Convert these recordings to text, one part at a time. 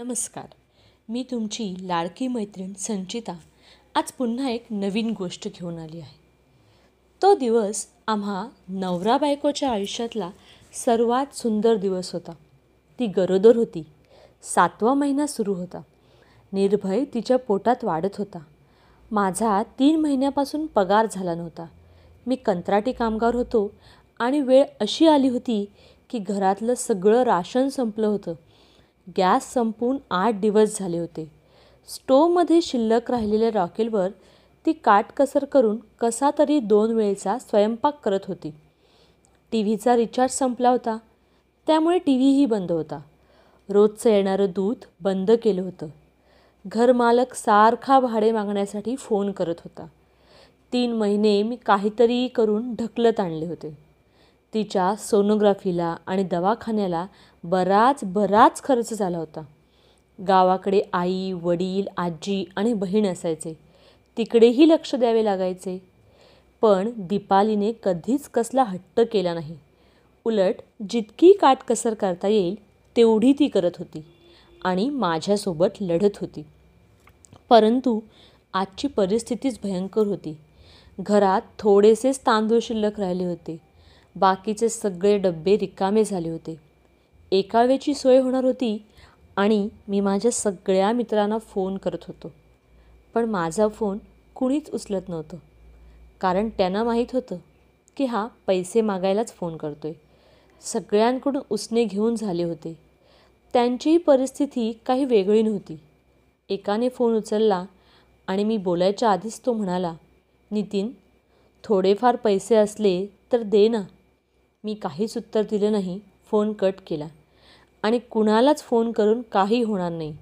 नमस्कार. मी तुमची लाडकी मैत्रीण संचिता आज पुन्हा एक नवीन गोष्ट घेऊन आली आहे. तो दिवस आम्हा नवरा बायकोच्या आयुष्यातला सर्वात सुंदर दिवस होता. ती गरोदर होती. 7वा महिना सुरू होता. निर्भय तिच्या पोटात वाढत होता. माझा 3 महिन्यापासून पगार झाला नव्हता. मी कंत्राटी कामगार होतो आणि वेळ अशी आली होती की घरातलं सगळं राशन संपलं होतं. गॅस संपून 8 दिवस झाले होते. स्टोवमध्ये शिल्लक राहिलेल्या रॉकेलवर ती काटकसर करून कसा तरी 2 वेळचा स्वयंपाक करत होती. टीव्हीचा रिचार्ज संपला होता, त्यामुळे टीव्हीही बंद होता. रोजचं येणारं दूध बंद केलं होतं. घरमालक सारखा भाडे मागण्यासाठी फोन करत होता. 3 महिने मी काहीतरी करून ढकलत आणले होते. तिच्या सोनोग्राफीला आणि दवाखान्याला बराच खर्च झाला होता. गावाकडे आई, वडील, आजी आणि बहीण असायचे. तिकडेही लक्ष द्यावे लागायचे. पण दीपालीने कधीच कसला हट्ट केला नाही. उलट जितकी काटकसर करता येईल तेवढी ती करत होती आणि माझ्यासोबत लढत होती. परंतु आजची परिस्थितीच भयंकर होती. घरात थोडेसेच तांदूळ शिल्लक राहिले होते. बाकीचे सगळे डब्बे रिकामे झाले होते. एका वेळची सोय होणार होती आणि मी माझ्या सगळ्या मित्रांना फोन करत होतो. पण माझा फोन कुणीच उचलत नव्हतं. कारण त्यांना माहीत होतं की हा पैसे मागायलाच फोन करतोय. सगळ्यांकडून उसने घेऊन झाले होते. त्यांचीही परिस्थिती काही वेगळी नव्हती. एकाने फोन उचलला आणि मी बोलायच्या आधीच तो म्हणाला, "नितीन, थोडेफार पैसे असले तर दे ना." मी काहीच उत्तर दिलं नाही. फोन कट केला. आणि कुणालाच फोन करून काही होणार नाही,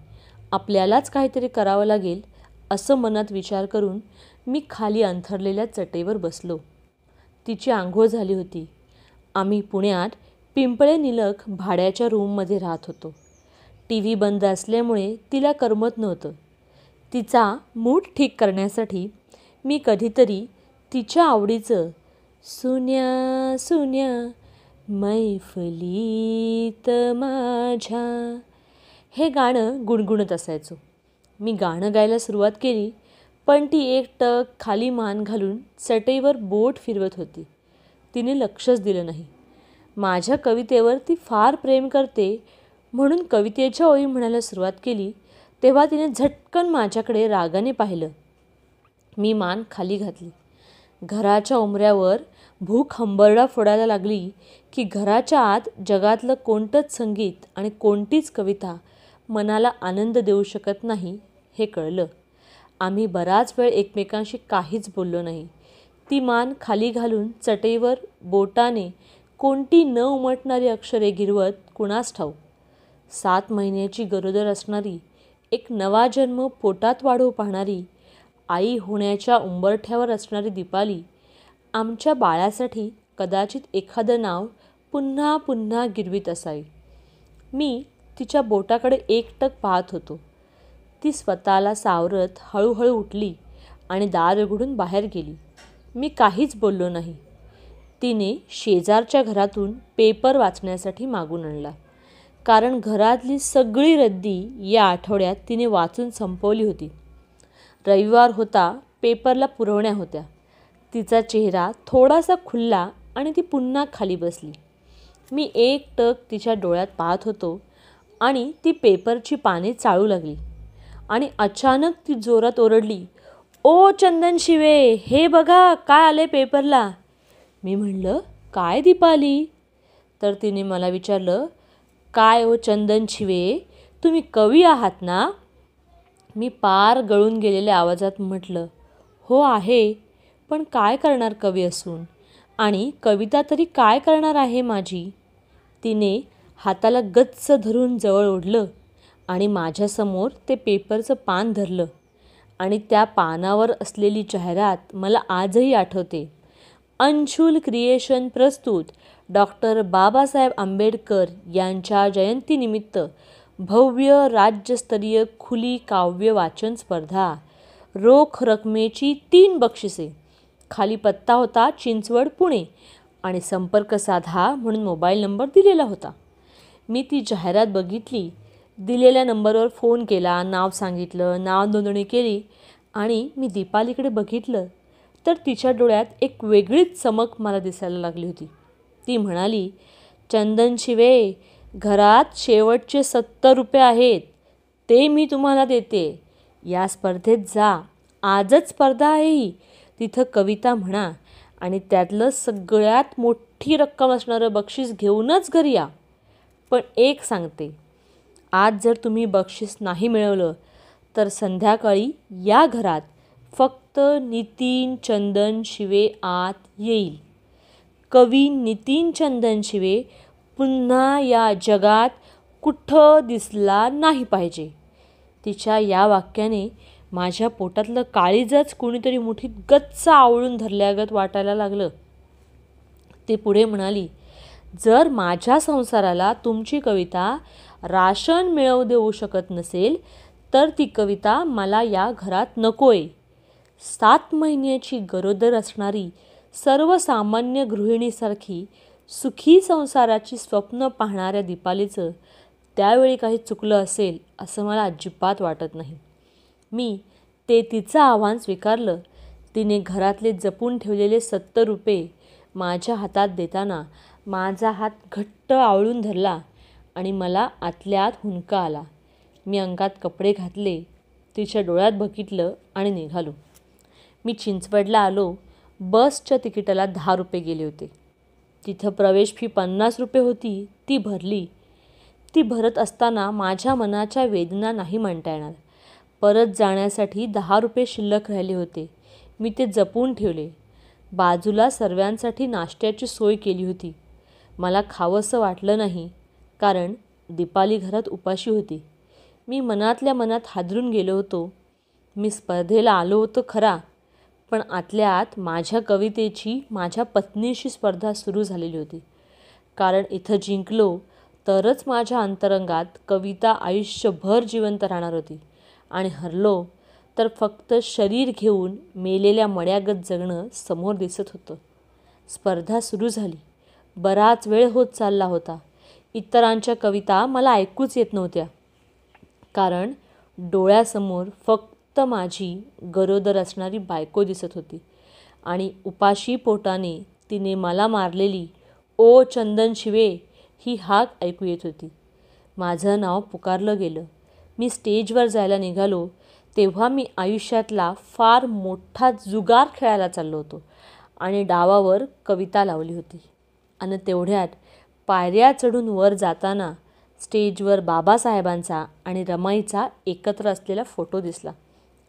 आपल्यालाच काहीतरी करावं लागेल असं मनात विचार करून मी खाली अंथरलेल्या चटईवर बसलो. तिची आंघोळ झाली होती. आम्ही पुण्यात पिंपळे निलख भाड्याच्या रूममध्ये राहत होतो. टीव्ही बंद असल्यामुळे तिला करमत नव्हतं. तिचा मूड ठीक करण्यासाठी मी कधीतरी तिच्या आवडीचं "सुन्या सुन्या मैफलीत माझ्या" हे गाणं गुणगुणत असायचो. मी गाणं गायला सुरुवात केली, पण ती एकटक खाली मान घालून चटईवर बोट फिरवत होती. तिने लक्षच दिलं नाही. माझ्या कवितेवर ती फार प्रेम करते म्हणून कवितेच्या ओळी म्हणायला सुरुवात केली तेव्हा तिने झटकन माझ्याकडे रागाने पाहिलं. मी मान खाली घातली. घराच्या उंबऱ्यावर भूक हंबरडा फोडायला लागली की घराच्या आत जगातलं कोणतंच संगीत आणि कोणतीच कविता मनाला आनंद देऊ शकत नाही हे कळलं. आम्ही बराच वेळ एकमेकांशी काहीच बोललो नाही. ती मान खाली घालून चटईवर बोटाने कोणती न उमटणारी अक्षरे गिरवत कुणास ठाऊक. 7 महिन्याची गरोदर असणारी, एक नवा जन्म पोटात वाढू पाहणारी, आई होण्याच्या उंबरठ्यावर असणारी दीपाली आमच्या बाळासाठी कदाचित एखादं नाव पुन्हा पुन्हा गिरवीत असावी. मी तिच्या बोटाकडे एकटक पाहत होतो. ती स्वतःला सावरत हळूहळू उठली आणि दार उघडून बाहेर गेली. मी काहीच बोललो नाही. तिने शेजारच्या घरातून पेपर वाचण्यासाठी मागून आणला. कारण घरातली सगळी रद्दी या आठवड्यात तिने वाचून संपवली होती. रविवार होता. पेपरला पुरवण्या होत्या. तिचा चेहरा थोडासा खुलला आणि ती पुन्हा खाली बसली. मी एकटक तिच्या डोळ्यात पाहत होतो आणि ती पेपरची पाने चाळू लागली. आणि अचानक ती जोरात ओरडली, "ओ चंदन शिवे, हे बघा काय आले पेपरला." मी म्हणलं, "काय दीपाली?" तर तिने मला विचारलं, "काय ओ चंदन शिवे, तुम्ही कवी आहात ना?" मी पार गळून गेलेल्या आवाजात म्हटलं, "हो आहे, पण काय करणार कवी असून, आणि कविता तरी काय करणार आहे माझी." तिने हाताला गच्च धरून जवळ ओढलं आणि माझ्यासमोर ते पेपरचं पान धरलं आणि त्या पानावर असलेली जाहिरात मला आजही आठवते. अंशुल क्रिएशन प्रस्तुत डॉक्टर बाबासाहेब आंबेडकर यांच्या जयंतीनिमित्त भव्य राज्यस्तरीय खुली काव्य वाचन स्पर्धा. रोख रकमेची 3 बक्षिसे. खाली पत्ता होता चिंचवड, पुणे आणि संपर्क साधा म्हणून मोबाईल नंबर दिलेला होता. मी ती जाहिरात बघितली. दिलेल्या नंबरवर फोन केला, नाव सांगितलं, नाव नोंदणी केली आणि मी दीपालीकडे बघितलं तर तिच्या डोळ्यात एक वेगळीच चमक मला दिसायला लागली होती. ती म्हणाली, चंदन शिवे, घरात शेवटचे 70 रुपये आहेत, ते मी तुम्हाला देते. या स्पर्धेत जा. आजच स्पर्धा आहे ही. तिथं कविता म्हणा आणि त्यातलं सगळ्यात मोठी रक्कम असणारं बक्षीस घेऊनच घरी या. पण एक सांगते, आज जर तुम्ही बक्षीस नाही मिळवलं तर संध्याकाळी या घरात फक्त नितीन चंदन शिवे आत येईल. कवी नितीन चंदन शिवे पुन्हा या जगात कुठं दिसला नाही पाहिजे. तिच्या या वाक्याने माझ्या पोटातलं काळीजच कुणीतरी मुठीत गच्च आवळून धरल्यागत वाटायला लागलं. ती पुढे म्हणाली, जर माझ्या संसाराला तुमची कविता राशन मिळवू देऊ शकत नसेल तर ती कविता मला या घरात नकोय. 7 महिन्याची गरोदर असणारी सर्वसामान्य गृहिणीसारखी सुखी संसाराची स्वप्न पाहणाऱ्या दीपालीचं त्यावेळी काही चुकलं असेल असं मला अजिबात वाटत नाही. मी ते तिचं आव्हान स्वीकारलं. तिने घरातले जपून ठेवलेले 70 रुपये माझ्या हातात देताना माझा हात घट्ट आवळून धरला आणि मला आतल्या आत हुंदका आला. मी अंगात कपडे घातले, तिच्या डोळ्यात बघितलं आणि निघालो. मी चिंचवडला आलो. बसच्या तिकिटाला 10 रुपये गेले होते. तिथं प्रवेश फी 50 रुपये होती, ती भरली. ती भरत असताना माझ्या मनाच्या वेदना नाही म्हणता येणार. परत जाण्यासाठी 10 रुपये शिल्लक राहिले होते. मी ते जपून ठेवले. बाजूला सर्वांसाठी नाश्त्याची सोय केली होती. मला खावंसं वाटलं नाही, कारण दीपाली घरात उपाशी होती. मी मनातल्या मनात हादरून गेलो होतो. मी स्पर्धेला आलो होतो खरा, पण आतल्या आत माझ्या कवितेची माझ्या पत्नीशी स्पर्धा सुरू झालेली होती. कारण इथं जिंकलो तरच माझ्या अंतरंगात कविता आयुष्यभर जिवंत राहणार होती आणि हरलो तर फक्त शरीर घेऊन मेलेल्या मड्यागत जगणं समोर दिसत होतं. स्पर्धा सुरू झाली. बराच वेळ होत चालला होता. इतरांच्या कविता मला ऐकूच येत नव्हत्या, कारण डोळ्यासमोर फक्त माझी गरोदर असणारी बायको दिसत होती आणि उपाशी पोटाने तिने मला मारलेली ओ चंदन शिवे ही हाक ऐकू येत होती. माझं नाव पुकारलं गेलं. मी स्टेजवर जायला निघालो तेव्हा मी आयुष्यातला फार मोठा जुगार खेळायला चाललो होतो आणि डावावर कविता लावली होती. आणि तेवढ्यात पायऱ्या चढून वर जाताना स्टेजवर बाबासाहेबांचा आणि रमाईचा एकत्र असलेला फोटो दिसला.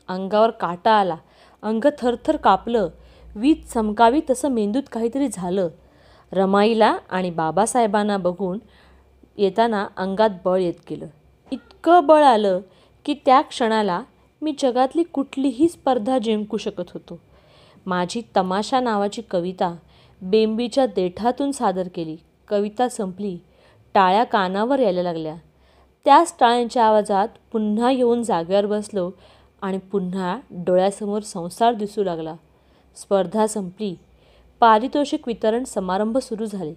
अंगावर काटा आला. अंग थरथर कापलं. वीज चमकावी तसं मेंदूत काहीतरी झालं. रमाईला आणि बाबासाहेबांना बघून येताना अंगात बळ येत गेलं. इतकं बळ आलं की त्या क्षणाला मी जगातली कुठलीही स्पर्धा जिंकू शकत होतो. माझी तमाशा नावाची कविता बेंबीच्या देठातून सादर केली. कविता संपली. टाळ्या कानावर यायला लागल्या. त्याच टाळ्यांच्या आवाजात पुन्हा येऊन जागेवर बसलो आणि पुन्हा डोळ्यासमोर संसार दिसू लागला. स्पर्धा संपली. पारितोषिक वितरण समारंभ सुरू झाले.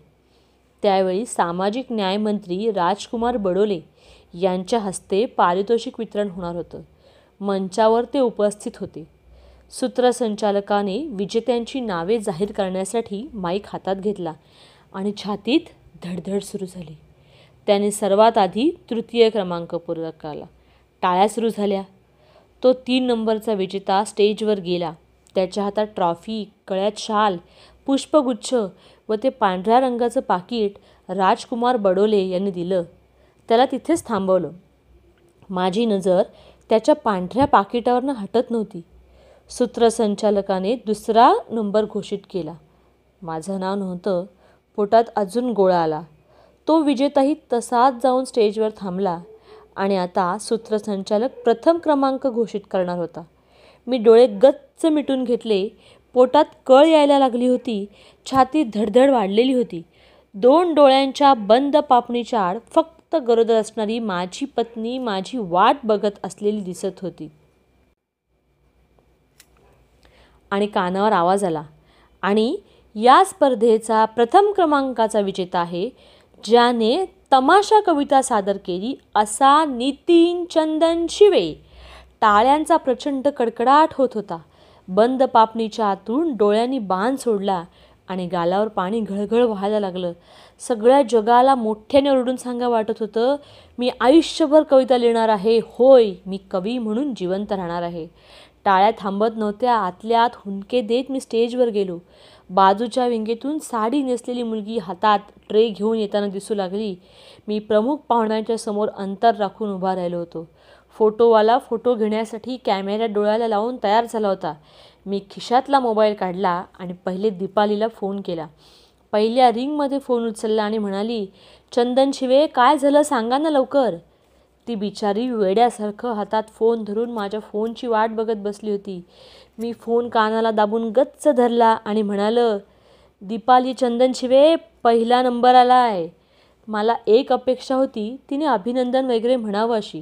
त्यावेळी सामाजिक न्यायमंत्री राजकुमार बडोले यांच्या हस्ते पारितोषिक वितरण होणार होतं. मंचावर ते उपस्थित होते. सूत्रसंचालकाने विजेत्यांची नावे जाहीर करण्यासाठी माईक हातात घेतला आणि छातीत धडधड सुरू झाली. त्याने सर्वात आधी तृतीय क्रमांक पुरस्कारला. टाळ्या सुरू झाल्या. तो 3 नंबरचा विजेता स्टेजवर गेला. त्याच्या हातात ट्रॉफी, गळ्यात शाल, पुष्पगुच्छ व ते पांढऱ्या रंगाचं पाकीट राजकुमार बडोले यांनी दिलं. त्याला तिथेच थांबवलं. माझी नजर त्याच्या पांढऱ्या पाकिटावरनं हटत नव्हती. सूत्रसंचालकाने 2रा नंबर घोषित केला. माझं नाव नव्हतं. पोटात अजून गोळा आला. तो विजेताही तसाच जाऊन स्टेजवर थांबला आणि आता सूत्रसंचालक 1म क्रमांक घोषित करणार होता. मी डोळे गच्च मिटून घेतले. पोटात कळ यायला लागली होती. छातीत धडधड वाढलेली होती. 2 डोळ्यांच्या बंद पापणीच्या आड फक्त गरोदर असणारी माझी पत्नी माझी वाट बघत असलेली दिसत होती. आणि कानावर आवाज आला, आणि या स्पर्धेचा 1म क्रमांकाचा विजेता आहे ज्याने तमाशा कविता सादर केली असा नितीन चंदन शिवे. टाळ्यांचा प्रचंड कडकडाट होत होता. बंद पापणीच्या आतून डोळ्यांनी बाण सोडला आणि गालावर पाणी घळघळ व्हायला लागलं. सगळ्या जगाला मोठ्याने ओरडून सांगा वाटत होतं, मी आयुष्यभर कविता लिहिणार आहे. होय, मी कवी म्हणून जिवंत राहणार आहे. टाळ्या थांबत नव्हत्या. आतल्या आत हुंदके देत मी स्टेजवर गेलो. बाजूच्या विंगेतून साडी नेसलेली मुलगी हातात ट्रे घेऊन येताना दिसू लागली. मी प्रमुख पाहुण्यांच्या समोर अंतर राखून उभा राहिलो होतो. फोटोवाला फोटो घेण्यासाठी कॅमेरा डोळ्याला लावून तयार झाला होता. मी खिशातला मोबाईल काढला आणि पहिले दीपालीला फोन केला. पहिल्या रिंगमध्ये फोन उचलला आणि म्हणाली, चंदन शिवे, काय झालं सांगा ना लवकर. ती बिचारी वेड्यासारखं हातात फोन धरून माझ्या फोनची वाट बघत बसली होती. मी फोन कानाला दाबून गच्च धरला आणि म्हणालं, दीपाली चंदन शिवे, पहिला नंबर आला आहे. मला एक अपेक्षा होती, तिने अभिनंदन वगैरे म्हणावं अशी,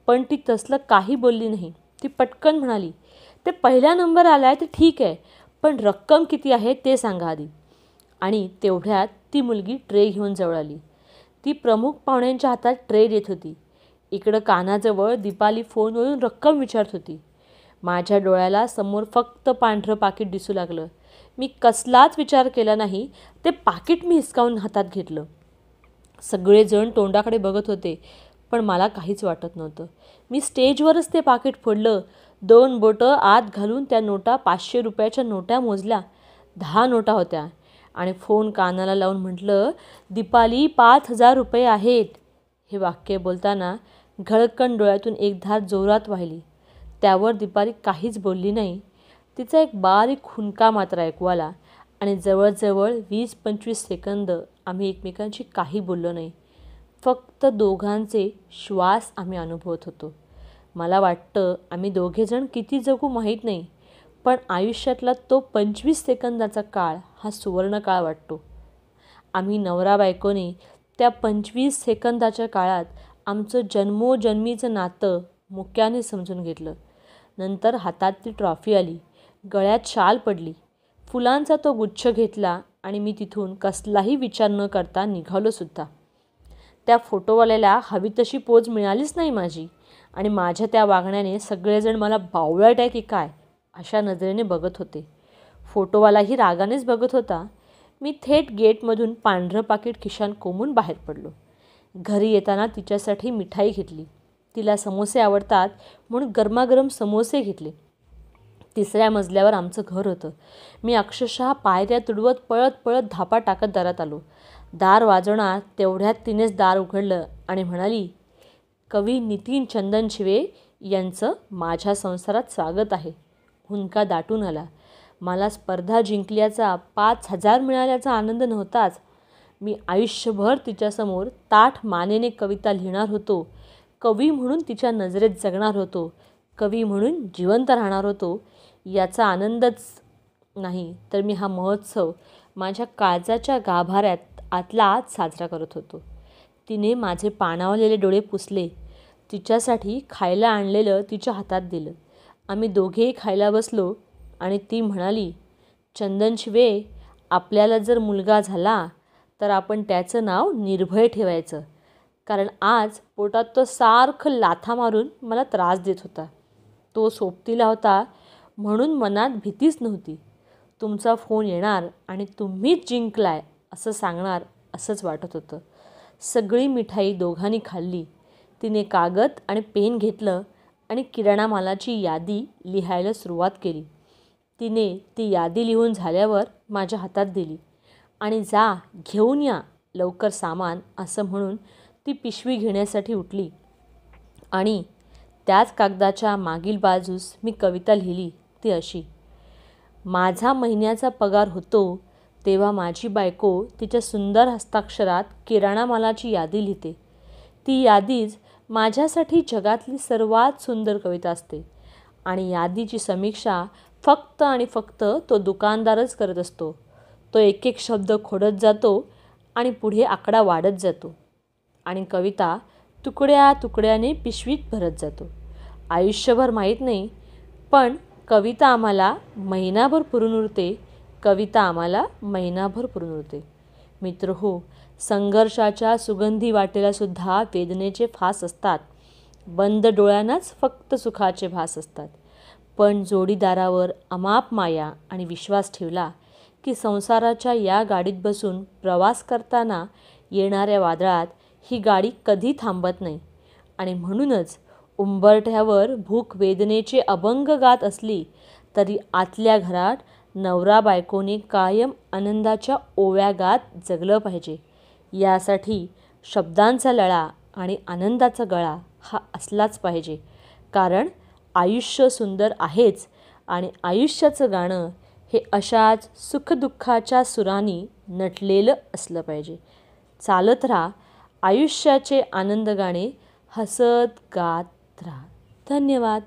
पण ती तसलं काही बोलली नाही. ती पटकन म्हणाली, ते पहिला नंबर आला आहे ते ठीक आहे, पण रक्कम किती आहे ते सांगा आधी. आणि तेवढ्यात ती मुलगी ट्रे घेऊन जवळ आली. ती प्रमुख पाहुण्यांच्या हातात ट्रे देत होती. इकडं कानाजवळ दीपाली फोनवरून रक्कम विचारत होती. माझ्या डोळ्याला समोर फक्त पांढरं पाकीट दिसू लागलं. मी कसलाच विचार केला नाही. ते पाकीट मी हिसकावून हातात घेतलं. सगळेजण तोंडाकडे बघत होते, पण मला काहीच वाटत नव्हतं. मी स्टेजवरच ते पाकीट फोडलं. 2 बोटं आत घालून त्या नोटा, 500 रुपयाच्या नोटा मोजल्या. 10 नोटा होत्या आणि फोन कानाला लावून म्हटलं, दीपाली 5,000 रुपये आहेत. हे वाक्य बोलताना घळकण डोळ्यातून एक धार जोरात वाहिली. त्यावर दीपाली काहीच बोलली नाही. तिचा एक बारीक हुंदका मात्र ऐकू आला आणि जवळजवळ 20-25 सेकंद आम्ही एकमेकांशी काही बोललो नाही. फक्त दोघांचे श्वास आम्ही अनुभवत होतो. मला वाटतं आम्ही दोघेजण किती जगू माहीत नाही, पण आयुष्यातला तो 25 सेकंदाचा काळ हा सुवर्णकाळ वाटतो. आम्ही नवरा बायकोने त्या 25 सेकंदाच्या काळात आमचं जन्मोजन्मीचं नातं मुक्याने समजून घेतलं. नंतर हातात ती ट्रॉफी आली, गळ्यात शाल पडली, फुलांचा तो गुच्छ घेतला आणि मी तिथून कसलाही विचार न करता निघालो सुद्धा. त्या फोटोवाल्याला हवी तशी पोज मिळालीच नाही माझी आणि माझ्या त्या वागण्याने सगळेजण मला बावळट आहे की काय अशा नजरेने बघत होते. फोटोवालाही रागानेच बघत होता. मी थेट गेटमधून पांढरं पाकीट खिशात कोंबून बाहेर पडलो. घरी येताना तिच्यासाठी मिठाई घेतली. तिला समोसे आवडतात म्हणून गरमागरम समोसे घेतले. 3ऱ्या मजल्यावर आमचं घर होतं. मी अक्षरशः पायऱ्या तुडवत पळत पळत धापा टाकत दारात आलो. दार वाजवणार तेवढ्यात तिनेच दार उघडलं आणि म्हणाली, कवी नितीन चंदन शिवे यांचं माझ्या संसारात स्वागत आहे. हुंदका दाटून आला. मला स्पर्धा जिंकल्याचा, 5,000 मिळाल्याचा आनंद नव्हताच. मी आयुष्यभर तिच्यासमोर ताठ मानेने कविता लिहिणार होतो. कवी म्हणून तिच्या नजरेत जगणार होतो. कवी म्हणून जिवंत राहणार होतो. याचा आनंदच नाही तर मी हा महोत्सव माझ्या काळजाच्या गाभाऱ्यात आतला आत साजरा करत होतो. तिने माझे पाणावलेले डोळे पुसले. तिच्यासाठी खायला आणलेलं तिच्या हातात दिलं. आम्ही दोघेही खायला बसलो आणि ती म्हणाली, चंदन शिवे, आपल्याला जर मुलगा झाला तर आपण त्याचं नाव निर्भय ठेवायचं, कारण आज पोटात तो सारखं लाथा मारून मला त्रास देत होता. तो सोबतीला होता म्हणून मनात भीतीच नव्हती. तुमचा फोन येणार आणि तुम्हीच जिंकलाय असं सांगणार असंच वाटत होतं. सगळी मिठाई दोघांनी खाल्ली. तिने कागद आणि पेन घेतलं आणि किराणा मालाची यादी लिहायला सुरुवात केली. तिने ती यादी लिहून झाल्यावर माझ्या हातात दिली आणि जा घेऊन या लवकर सामान असं म्हणून ती पिशवी घेण्यासाठी उठली आणि त्याच कागदाच्या मागील बाजूस मी कविता लिहिली. ती अशी, माझा महिन्याचा पगार होतो तेव्हा माझी बायको तिच्या सुंदर हस्ताक्षरात किराणा मालाची यादी लिहिते. ती यादीच माझ्यासाठी जगातली सर्वात सुंदर कविता असते आणि यादीची समीक्षा फक्त आणि फक्त तो दुकानदारच करत असतो. तो एक एक शब्द खोडत जातो आणि पुढे आकडा वाढत जातो आणि कविता तुकड्या तुकड्याने पिशवीत भरत जातो. आयुष्यभर माहीत नाही, पण कविता आम्हाला महिनाभर पुरून उरते. कविता आम्हाला महिनाभर पुरून उरते. मित्र हो, संघर्षाच्या सुगंधी वाटेलासुद्धा वेदनेचे फास असतात. बंद डोळ्यांनाच फक्त सुखाचे भास असतात. पण जोडीदारावर अमाप माया आणि विश्वास ठेवला की संसाराच्या या गाडीत बसून प्रवास करताना येणाऱ्या वादळात ही गाडी कधी थांबत नाही. आणि म्हणूनच उंबरठ्यावर भूक वेदनेचे अभंग गात असली तरी आतल्या घरात नवरा बायकोने कायम आनंदाच्या ओव्या गात जगलं पाहिजे. यासाठी शब्दांचा लळा आणि आनंदाचा गळा हा असलाच पाहिजे. कारण आयुष्य सुंदर आहेच आणि आयुष्याचं गाणं हे अशाच सुखदुःखाच्या सुरांनी नटलेलं असलं पाहिजे. चालत राहा आयुष्याचे आनंद गाणे, हसत गात राहा. धन्यवाद.